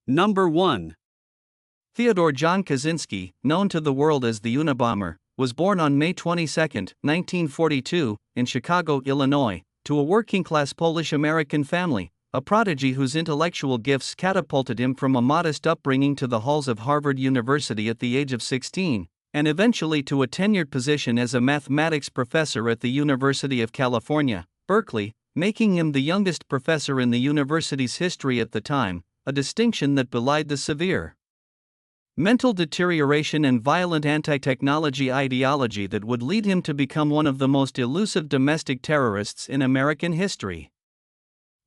Number 1. Theodore John Kaczynski, known to the world as the Unabomber, was born on May 22, 1942, in Chicago, Illinois, to a working-class Polish-American family, a prodigy whose intellectual gifts catapulted him from a modest upbringing to the halls of Harvard University at the age of 16, and eventually to a tenured position as a mathematics professor at the University of California, Berkeley, making him the youngest professor in the university's history at the time, a distinction that belied the severe mental deterioration and violent anti-technology ideology that would lead him to become one of the most elusive domestic terrorists in American history.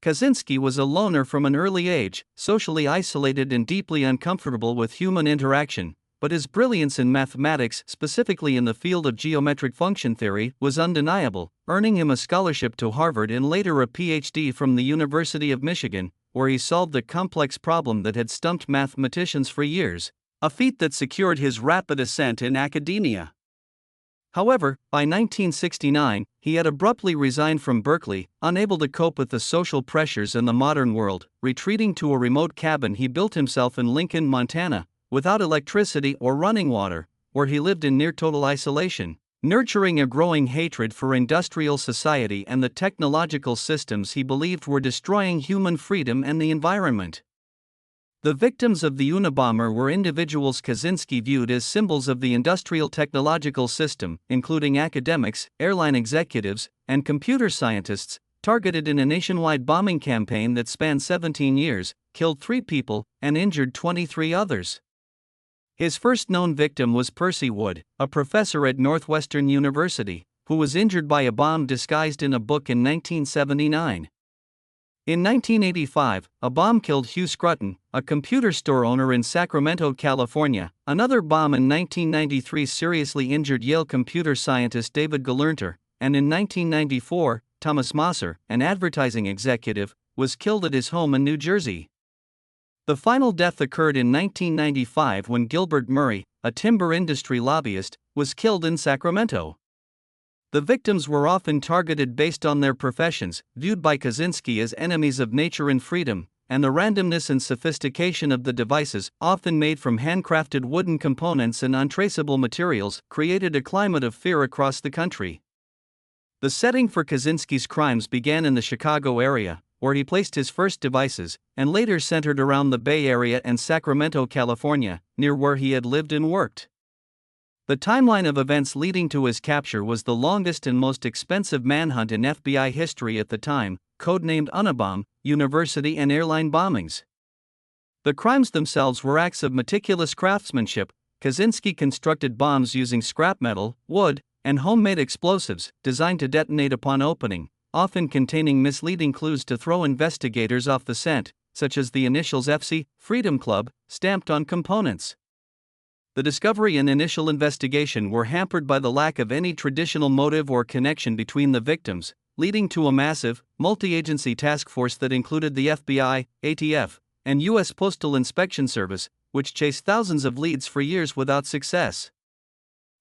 Kaczynski was a loner from an early age, socially isolated and deeply uncomfortable with human interaction, but his brilliance in mathematics, specifically in the field of geometric function theory, was undeniable, earning him a scholarship to Harvard and later a PhD from the University of Michigan, where he solved the complex problem that had stumped mathematicians for years, a feat that secured his rapid ascent in academia. However, by 1969, he had abruptly resigned from Berkeley, unable to cope with the social pressures in the modern world, retreating to a remote cabin he built himself in Lincoln, Montana, without electricity or running water, where he lived in near total isolation, nurturing a growing hatred for industrial society and the technological systems he believed were destroying human freedom and the environment. The victims of the Unabomber were individuals Kaczynski viewed as symbols of the industrial technological system, including academics, airline executives, and computer scientists, targeted in a nationwide bombing campaign that spanned 17 years, killed 3 people, and injured 23 others. His first known victim was Percy Wood, a professor at Northwestern University, who was injured by a bomb disguised in a book in 1979. In 1985, a bomb killed Hugh Scruton, a computer store owner in Sacramento, California. Another bomb in 1993 seriously injured Yale computer scientist David Gelernter, and in 1994, Thomas Mosser, an advertising executive, was killed at his home in New Jersey. The final death occurred in 1995 when Gilbert Murray, a timber industry lobbyist, was killed in Sacramento. The victims were often targeted based on their professions, viewed by Kaczynski as enemies of nature and freedom, and the randomness and sophistication of the devices, often made from handcrafted wooden components and untraceable materials, created a climate of fear across the country. The setting for Kaczynski's crimes began in the Chicago area, where he placed his first devices, and later centered around the Bay Area and Sacramento, California, near where he had lived and worked. The timeline of events leading to his capture was the longest and most expensive manhunt in FBI history at the time, codenamed Unabomber, university and airline bombings. The crimes themselves were acts of meticulous craftsmanship. Kaczynski constructed bombs using scrap metal, wood, and homemade explosives, designed to detonate upon opening, often containing misleading clues to throw investigators off the scent, such as the initials FC, Freedom Club, stamped on components. The discovery and initial investigation were hampered by the lack of any traditional motive or connection between the victims, leading to a massive, multi-agency task force that included the FBI, ATF, and U.S. Postal Inspection Service, which chased thousands of leads for years without success.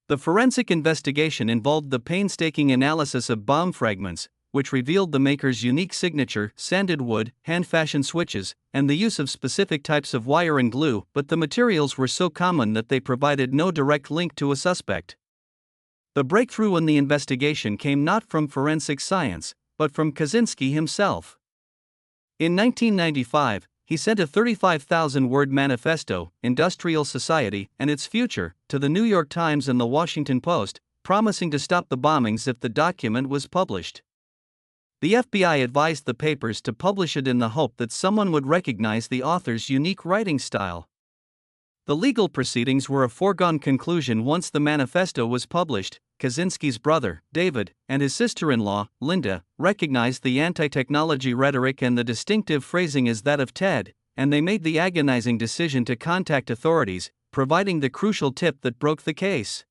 The forensic investigation involved the painstaking analysis of bomb fragments, which revealed the maker's unique signature, sanded wood, hand-fashioned switches, and the use of specific types of wire and glue, but the materials were so common that they provided no direct link to a suspect. The breakthrough in the investigation came not from forensic science, but from Kaczynski himself. In 1995, he sent a 35,000-word manifesto, Industrial Society and Its Future, to the New York Times and the Washington Post, promising to stop the bombings if the document was published. The FBI advised the papers to publish it in the hope that someone would recognize the author's unique writing style. The legal proceedings were a foregone conclusion once the manifesto was published. Kaczynski's brother, David, and his sister-in-law, Linda, recognized the anti-technology rhetoric and the distinctive phrasing as that of Ted, and they made the agonizing decision to contact authorities, providing the crucial tip that broke the case.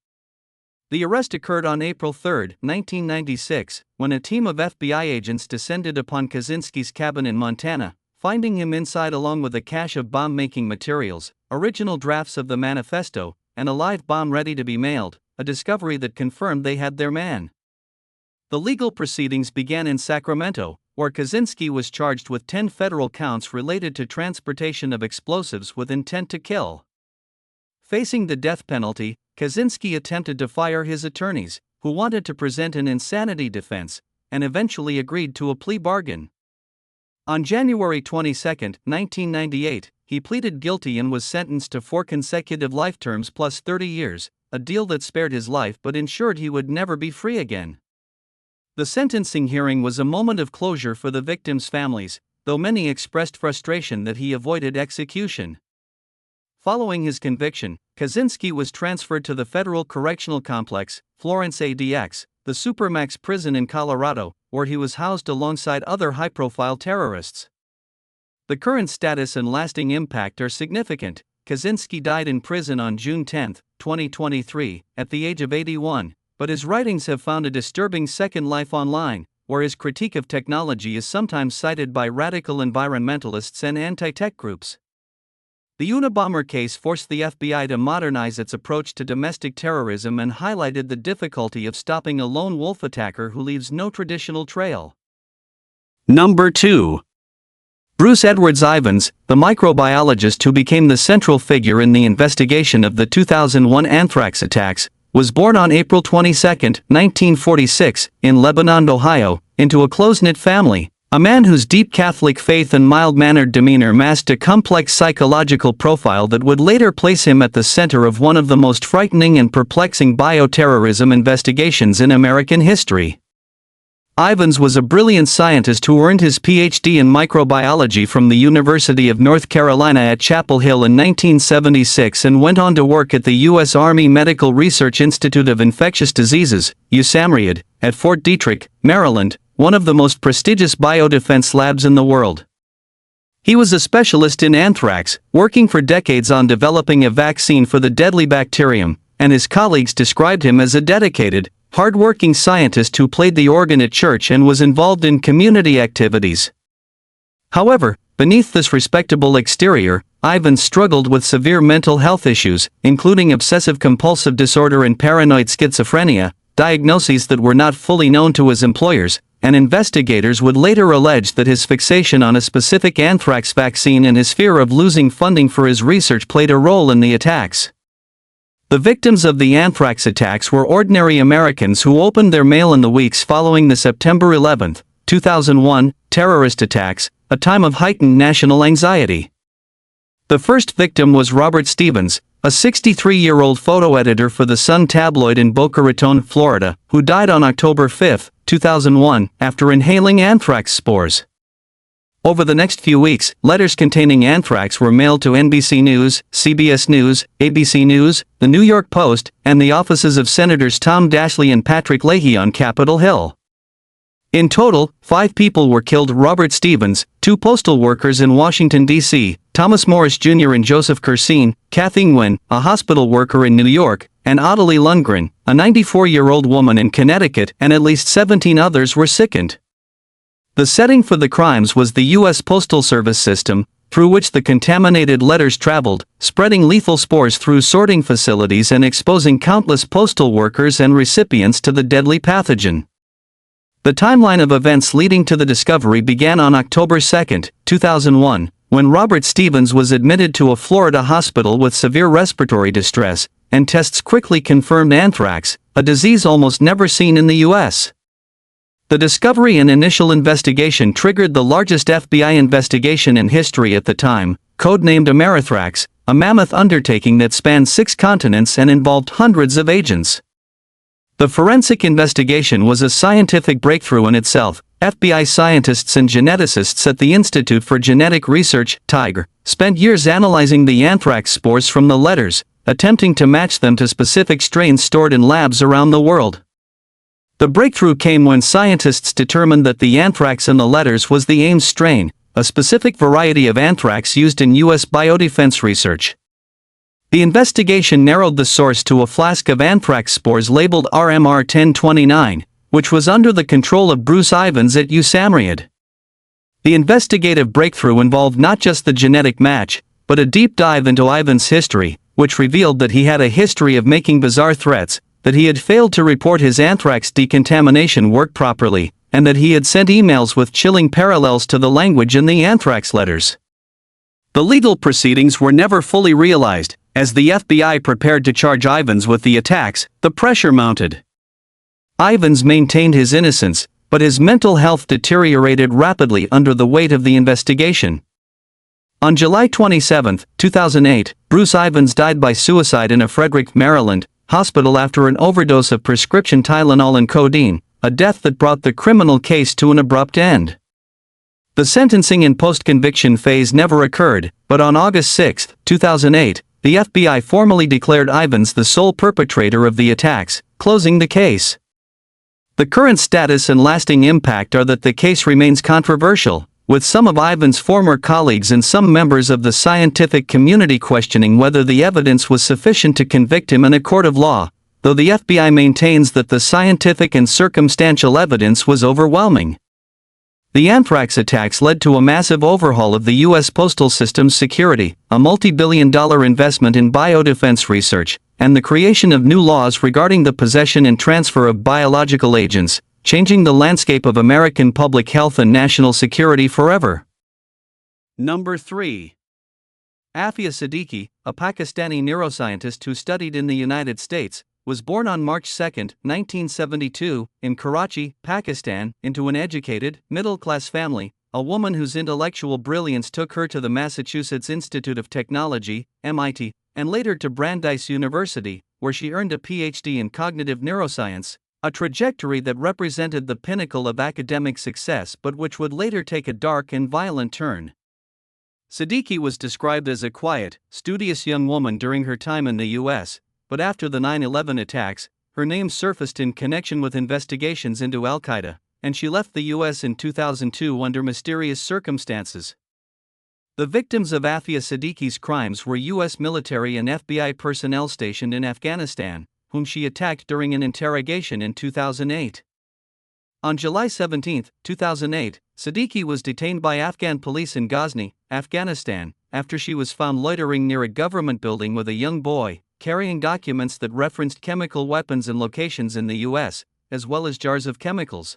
The arrest occurred on April 3, 1996, when a team of FBI agents descended upon Kaczynski's cabin in Montana, finding him inside along with a cache of bomb-making materials, original drafts of the manifesto, and a live bomb ready to be mailed, a discovery that confirmed they had their man. The legal proceedings began in Sacramento, where Kaczynski was charged with 10 federal counts related to transportation of explosives with intent to kill. Facing the death penalty, Kaczynski attempted to fire his attorneys, who wanted to present an insanity defense, and eventually agreed to a plea bargain. On January 22, 1998, he pleaded guilty and was sentenced to 4 consecutive life terms plus 30 years, a deal that spared his life but ensured he would never be free again. The sentencing hearing was a moment of closure for the victims' families, though many expressed frustration that he avoided execution. Following his conviction, Kaczynski was transferred to the Federal Correctional Complex, Florence ADX, the Supermax prison in Colorado, where he was housed alongside other high-profile terrorists. The current status and lasting impact are significant. Kaczynski died in prison on June 10, 2023, at the age of 81, but his writings have found a disturbing second life online, where his critique of technology is sometimes cited by radical environmentalists and anti-tech groups. The Unabomber case forced the FBI to modernize its approach to domestic terrorism and highlighted the difficulty of stopping a lone wolf attacker who leaves no traditional trail. Number 2. Bruce Edwards Ivins, the microbiologist who became the central figure in the investigation of the 2001 anthrax attacks, was born on April 22, 1946, in Lebanon, Ohio, into a close-knit family. A man whose deep Catholic faith and mild-mannered demeanor masked a complex psychological profile that would later place him at the center of one of the most frightening and perplexing bioterrorism investigations in American history. Ivins was a brilliant scientist who earned his Ph.D. in microbiology from the University of North Carolina at Chapel Hill in 1976 and went on to work at the U.S. Army Medical Research Institute of Infectious Diseases, USAMRIID, at Fort Detrick, Maryland, one of the most prestigious biodefense labs in the world. He was a specialist in anthrax, working for decades on developing a vaccine for the deadly bacterium, and his colleagues described him as a dedicated, hard-working scientist who played the organ at church and was involved in community activities. However, beneath this respectable exterior, Ivins struggled with severe mental health issues, including obsessive-compulsive disorder and paranoid schizophrenia, diagnoses that were not fully known to his employers, and investigators would later allege that his fixation on a specific anthrax vaccine and his fear of losing funding for his research played a role in the attacks. The victims of the anthrax attacks were ordinary Americans who opened their mail in the weeks following the September 11, 2001, terrorist attacks, a time of heightened national anxiety. The first victim was Robert Stevens, a 63-year-old photo editor for the Sun tabloid in Boca Raton, Florida, who died on October 5, 2001, after inhaling anthrax spores. Over the next few weeks, letters containing anthrax were mailed to NBC News, CBS News, ABC News, The New York Post, and the offices of Senators Tom Daschle and Patrick Leahy on Capitol Hill. In total, 5 people were killed: Robert Stevens, 2 postal workers in Washington, D.C., Thomas Morris Jr. and Joseph Kerseen, Kathy Nguyen, a hospital worker in New York, and Ottilie Lundgren, a 94-year-old woman in Connecticut, and at least 17 others were sickened. The setting for the crimes was the U.S. Postal Service system, through which the contaminated letters traveled, spreading lethal spores through sorting facilities and exposing countless postal workers and recipients to the deadly pathogen. The timeline of events leading to the discovery began on October 2, 2001, when Robert Stevens was admitted to a Florida hospital with severe respiratory distress, and tests quickly confirmed anthrax, a disease almost never seen in the U.S. The discovery and initial investigation triggered the largest FBI investigation in history at the time, codenamed Amerithrax, a mammoth undertaking that spanned 6 continents and involved hundreds of agents. The forensic investigation was a scientific breakthrough in itself. FBI scientists and geneticists at the Institute for Genetic Research, (TIGR), spent years analyzing the anthrax spores from the letters, attempting to match them to specific strains stored in labs around the world. The breakthrough came when scientists determined that the anthrax in the letters was the Ames strain, a specific variety of anthrax used in U.S. biodefense research. The investigation narrowed the source to a flask of anthrax spores labeled RMR 1029, which was under the control of Bruce Ivins at USAMRIID. The investigative breakthrough involved not just the genetic match, but a deep dive into Ivins' history, which revealed that he had a history of making bizarre threats that he had failed to report his anthrax decontamination work properly, and that he had sent emails with chilling parallels to the language in the anthrax letters. The legal proceedings were never fully realized. As the FBI prepared to charge Ivins with the attacks, the pressure mounted. Ivins maintained his innocence, but his mental health deteriorated rapidly under the weight of the investigation. On July 27, 2008, Bruce Ivins died by suicide in a Frederick, Maryland, hospital after an overdose of prescription Tylenol and codeine, a death that brought the criminal case to an abrupt end. The sentencing and post-conviction phase never occurred, but on August 6, 2008, the FBI formally declared Ivins the sole perpetrator of the attacks, closing the case. The current status and lasting impact are that the case remains controversial, with some of Ivins' former colleagues and some members of the scientific community questioning whether the evidence was sufficient to convict him in a court of law, though the FBI maintains that the scientific and circumstantial evidence was overwhelming. The anthrax attacks led to a massive overhaul of the U.S. postal system's security, a multi-billion-dollar investment in biodefense research, and the creation of new laws regarding the possession and transfer of biological agents, changing the landscape of American public health and national security forever. Number 3. Aafia Siddiqui, a Pakistani neuroscientist who studied in the United States, was born on March 2, 1972, in Karachi, Pakistan, into an educated, middle-class family, a woman whose intellectual brilliance took her to the Massachusetts Institute of Technology, MIT, and later to Brandeis University, where she earned a PhD in cognitive neuroscience, a trajectory that represented the pinnacle of academic success but which would later take a dark and violent turn. Siddiqui was described as a quiet, studious young woman during her time in the U.S., but after the 9/11 attacks, her name surfaced in connection with investigations into Al-Qaeda, and she left the U.S. in 2002 under mysterious circumstances. The victims of Aafia Siddiqui's crimes were U.S. military and FBI personnel stationed in Afghanistan, whom she attacked during an interrogation in 2008. On July 17, 2008, Siddiqui was detained by Afghan police in Ghazni, Afghanistan, after she was found loitering near a government building with a young boy, carrying documents that referenced chemical weapons and locations in the U.S., as well as jars of chemicals.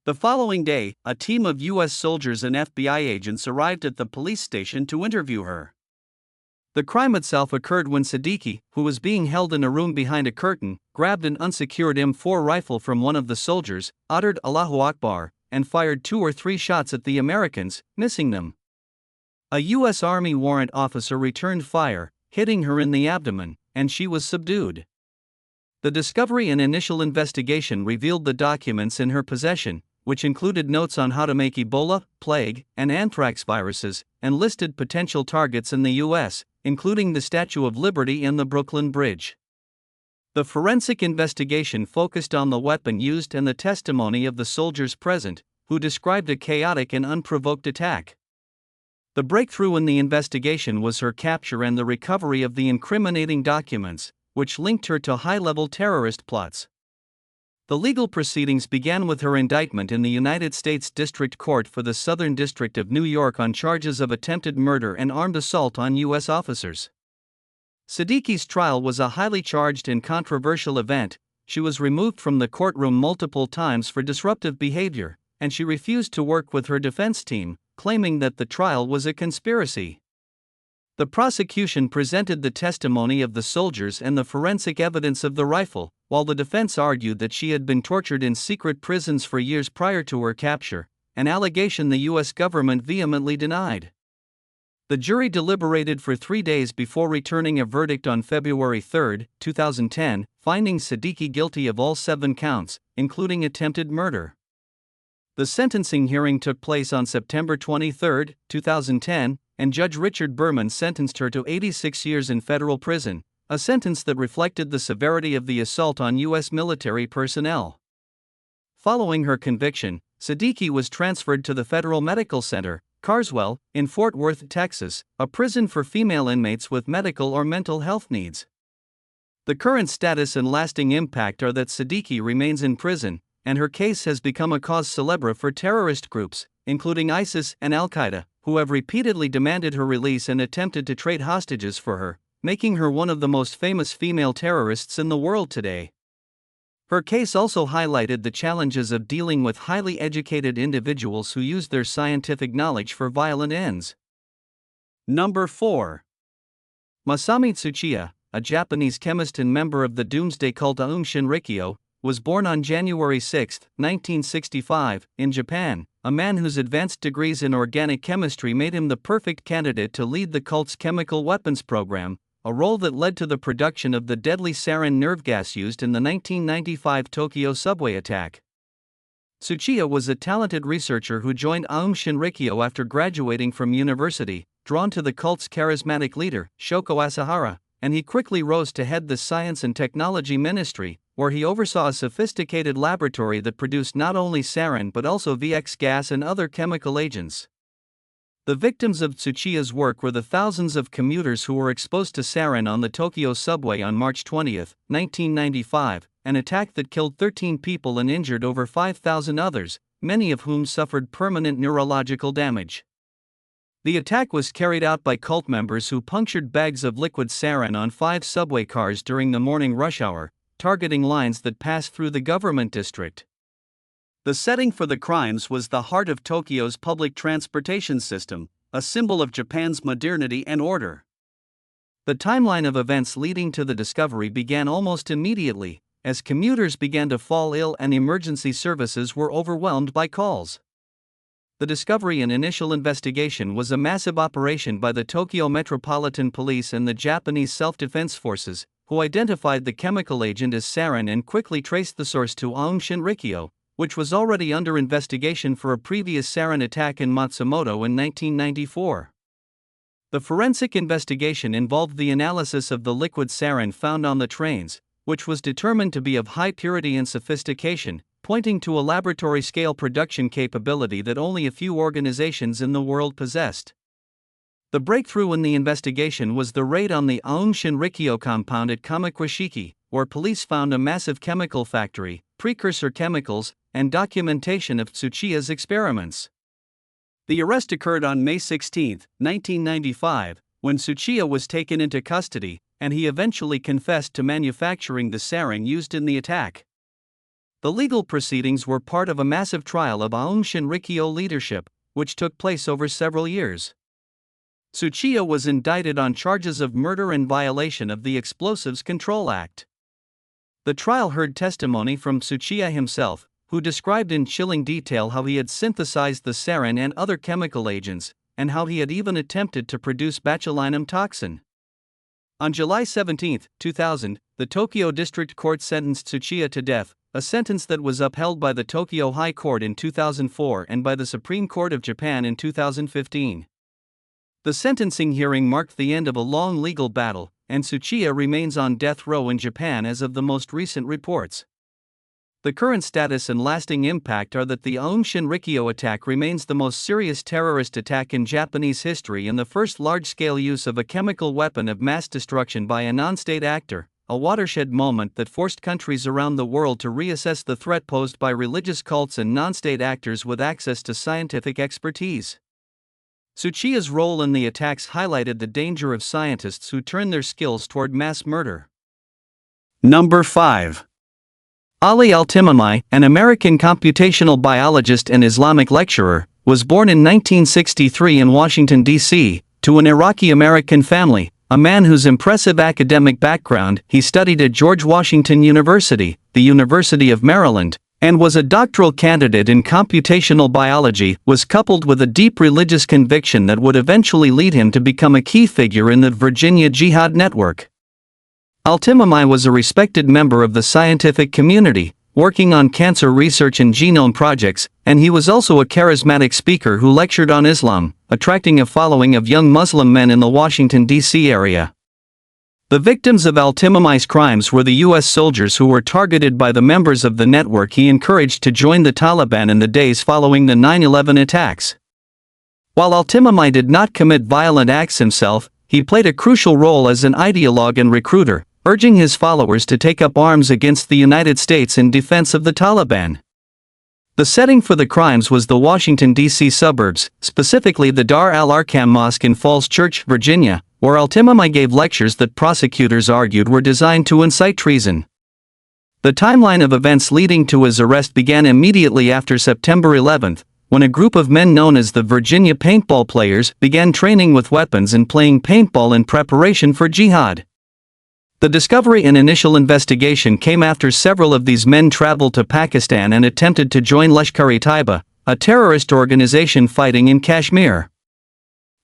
The following day, a team of U.S. soldiers and FBI agents arrived at the police station to interview her. The crime itself occurred when Siddiqui, who was being held in a room behind a curtain, grabbed an unsecured M4 rifle from one of the soldiers, uttered Allahu Akbar, and fired 2 or 3 shots at the Americans, missing them. A U.S. Army warrant officer returned fire, hitting her in the abdomen, and she was subdued. The discovery and initial investigation revealed the documents in her possession, which included notes on how to make Ebola, plague, and anthrax viruses, and listed potential targets in the U.S., including the Statue of Liberty and the Brooklyn Bridge. The forensic investigation focused on the weapon used and the testimony of the soldiers present, who described a chaotic and unprovoked attack. The breakthrough in the investigation was her capture and the recovery of the incriminating documents, which linked her to high-level terrorist plots. The legal proceedings began with her indictment in the United States District Court for the Southern District of New York on charges of attempted murder and armed assault on U.S. officers. Siddiqui's trial was a highly charged and controversial event. She was removed from the courtroom multiple times for disruptive behavior, and she refused to work with her defense team, claiming that the trial was a conspiracy. The prosecution presented the testimony of the soldiers and the forensic evidence of the rifle, while the defense argued that she had been tortured in secret prisons for years prior to her capture, an allegation the U.S. government vehemently denied. The jury deliberated for 3 days before returning a verdict on February 3, 2010, finding Siddiqui guilty of all 7 counts, including attempted murder. The sentencing hearing took place on September 23, 2010, and Judge Richard Berman sentenced her to 86 years in federal prison, a sentence that reflected the severity of the assault on U.S. military personnel. Following her conviction, Siddiqui was transferred to the Federal Medical Center, Carswell, in Fort Worth, Texas, a prison for female inmates with medical or mental health needs. The current status and lasting impact are that Siddiqui remains in prison, and her case has become a cause célèbre for terrorist groups, including ISIS and Al-Qaeda, who have repeatedly demanded her release and attempted to trade hostages for her, making her one of the most famous female terrorists in the world today. Her case also highlighted the challenges of dealing with highly educated individuals who use their scientific knowledge for violent ends. Number 4. Masami Tsuchiya, a Japanese chemist and member of the doomsday cult Aum Shinrikyo, was born on January 6, 1965, in Japan, a man whose advanced degrees in organic chemistry made him the perfect candidate to lead the cult's chemical weapons program, a role that led to the production of the deadly sarin nerve gas used in the 1995 Tokyo subway attack. Tsuchiya was a talented researcher who joined Aum Shinrikyo after graduating from university, drawn to the cult's charismatic leader, Shoko Asahara, and he quickly rose to head the Science and Technology Ministry, where he oversaw a sophisticated laboratory that produced not only sarin but also VX gas and other chemical agents. The victims of Tsuchiya's work were the thousands of commuters who were exposed to sarin on the Tokyo subway on March 20, 1995, an attack that killed 13 people and injured over 5,000 others, many of whom suffered permanent neurological damage. The attack was carried out by cult members who punctured bags of liquid sarin on 5 subway cars during the morning rush hour, targeting lines that passed through the government district. The setting for the crimes was the heart of Tokyo's public transportation system, a symbol of Japan's modernity and order. The timeline of events leading to the discovery began almost immediately, as commuters began to fall ill and emergency services were overwhelmed by calls. The discovery and initial investigation was a massive operation by the Tokyo Metropolitan Police and the Japanese Self-Defense Forces, who identified the chemical agent as sarin and quickly traced the source to Aum Shinrikyo, which was already under investigation for a previous sarin attack in Matsumoto in 1994. The forensic investigation involved the analysis of the liquid sarin found on the trains, which was determined to be of high purity and sophistication, pointing to a laboratory-scale production capability that only a few organizations in the world possessed. The breakthrough in the investigation was the raid on the Aum Shinrikyo compound at Kamakushiki, where police found a massive chemical factory, precursor chemicals, and documentation of Tsuchiya's experiments. The arrest occurred on May 16, 1995, when Tsuchiya was taken into custody, and he eventually confessed to manufacturing the sarin used in the attack. The legal proceedings were part of a massive trial of Aum Shinrikyo leadership, which took place over several years. Tsuchiya was indicted on charges of murder and violation of the Explosives Control Act. The trial heard testimony from Tsuchiya himself, who described in chilling detail how he had synthesized the sarin and other chemical agents, and how he had even attempted to produce botulinum toxin. On July 17, 2000, the Tokyo District Court sentenced Tsuchiya to death, a sentence that was upheld by the Tokyo High Court in 2004 and by the Supreme Court of Japan in 2015. The sentencing hearing marked the end of a long legal battle, and Tsuchiya remains on death row in Japan as of the most recent reports. The current status and lasting impact are that the Aum Shinrikyo attack remains the most serious terrorist attack in Japanese history and the first large-scale use of a chemical weapon of mass destruction by a non-state actor, a watershed moment that forced countries around the world to reassess the threat posed by religious cults and non-state actors with access to scientific expertise. Tsuchiya's role in the attacks highlighted the danger of scientists who turn their skills toward mass murder. Number 5. Ali Al-Timimi, an American computational biologist and Islamic lecturer, was born in 1963 in Washington, D.C., to an Iraqi-American family, a man whose impressive academic background. He studied at George Washington University, the University of Maryland, and was a doctoral candidate in computational biology, was coupled with a deep religious conviction that would eventually lead him to become a key figure in the Virginia Jihad Network. Al-Timimi was a respected member of the scientific community, working on cancer research and genome projects, and he was also a charismatic speaker who lectured on Islam, attracting a following of young Muslim men in the Washington, D.C. area. The victims of Al-Timimi's crimes were the U.S. soldiers who were targeted by the members of the network he encouraged to join the Taliban in the days following the 9/11 attacks. While Al-Timimi did not commit violent acts himself, he played a crucial role as an ideologue and recruiter, urging his followers to take up arms against the United States in defense of the Taliban. The setting for the crimes was the Washington, D.C. suburbs, specifically the Dar al-Arqam Mosque in Falls Church, Virginia, where Al-Timimi gave lectures that prosecutors argued were designed to incite treason. The timeline of events leading to his arrest began immediately after September 11, when a group of men known as the Virginia Paintball Players began training with weapons and playing paintball in preparation for jihad. The discovery and initial investigation came after several of these men traveled to Pakistan and attempted to join Lashkar-e-Taiba, a terrorist organization fighting in Kashmir.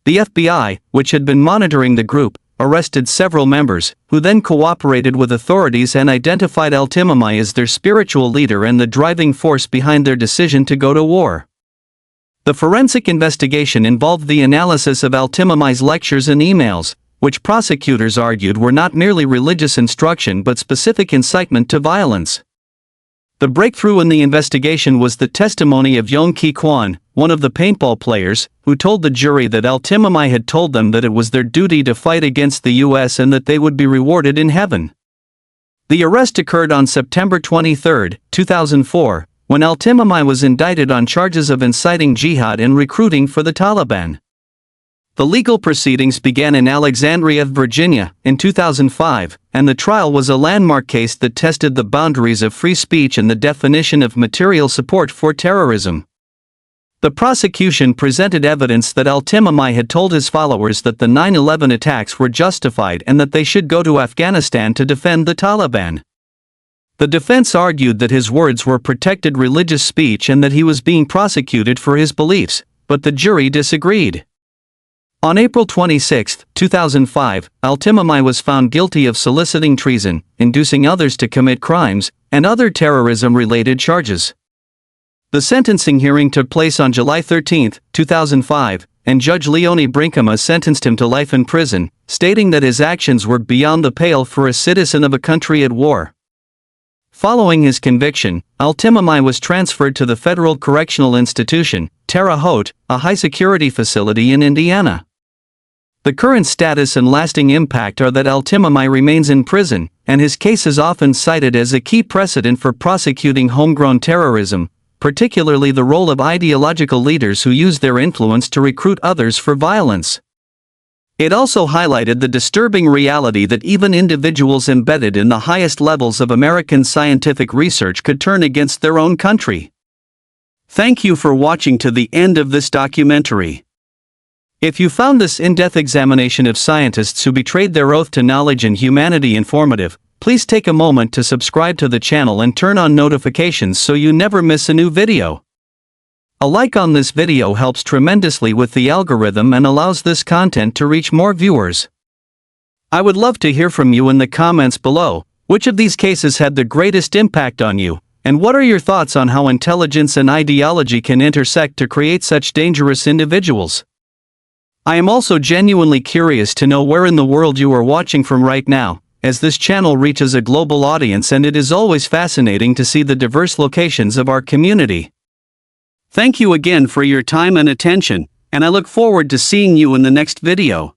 The FBI, which had been monitoring the group, arrested several members, who then cooperated with authorities and identified Al-Timimi as their spiritual leader and the driving force behind their decision to go to war. The forensic investigation involved the analysis of Al-Timimi's lectures and emails, which prosecutors argued were not merely religious instruction but specific incitement to violence. The breakthrough in the investigation was the testimony of Yong Ki Kwan, one of the paintball players, who told the jury that Al-Timimi had told them that it was their duty to fight against the U.S. and that they would be rewarded in heaven. The arrest occurred on September 23, 2004, when Al-Timimi was indicted on charges of inciting jihad and recruiting for the Taliban. The legal proceedings began in Alexandria, Virginia, in 2005, and the trial was a landmark case that tested the boundaries of free speech and the definition of material support for terrorism. The prosecution presented evidence that Al-Timimi had told his followers that the 9/11 attacks were justified and that they should go to Afghanistan to defend the Taliban. The defense argued that his words were protected religious speech and that he was being prosecuted for his beliefs, but the jury disagreed. On April 26, 2005, Al-Timimi was found guilty of soliciting treason, inducing others to commit crimes, and other terrorism-related charges. The sentencing hearing took place on July 13, 2005, and Judge Leonie Brinkema sentenced him to life in prison, stating that his actions were beyond the pale for a citizen of a country at war. Following his conviction, Al-Timimi was transferred to the Federal Correctional Institution, Terre Haute, a high-security facility in Indiana. The current status and lasting impact are that Al-Timimi remains in prison, and his case is often cited as a key precedent for prosecuting homegrown terrorism, particularly the role of ideological leaders who use their influence to recruit others for violence. It also highlighted the disturbing reality that even individuals embedded in the highest levels of American scientific research could turn against their own country. Thank you for watching to the end of this documentary. If you found this in-depth examination of scientists who betrayed their oath to knowledge and humanity informative, please take a moment to subscribe to the channel and turn on notifications so you never miss a new video. A like on this video helps tremendously with the algorithm and allows this content to reach more viewers. I would love to hear from you in the comments below. Which of these cases had the greatest impact on you, and what are your thoughts on how intelligence and ideology can intersect to create such dangerous individuals? I am also genuinely curious to know where in the world you are watching from right now, as this channel reaches a global audience and it is always fascinating to see the diverse locations of our community. Thank you again for your time and attention, and I look forward to seeing you in the next video.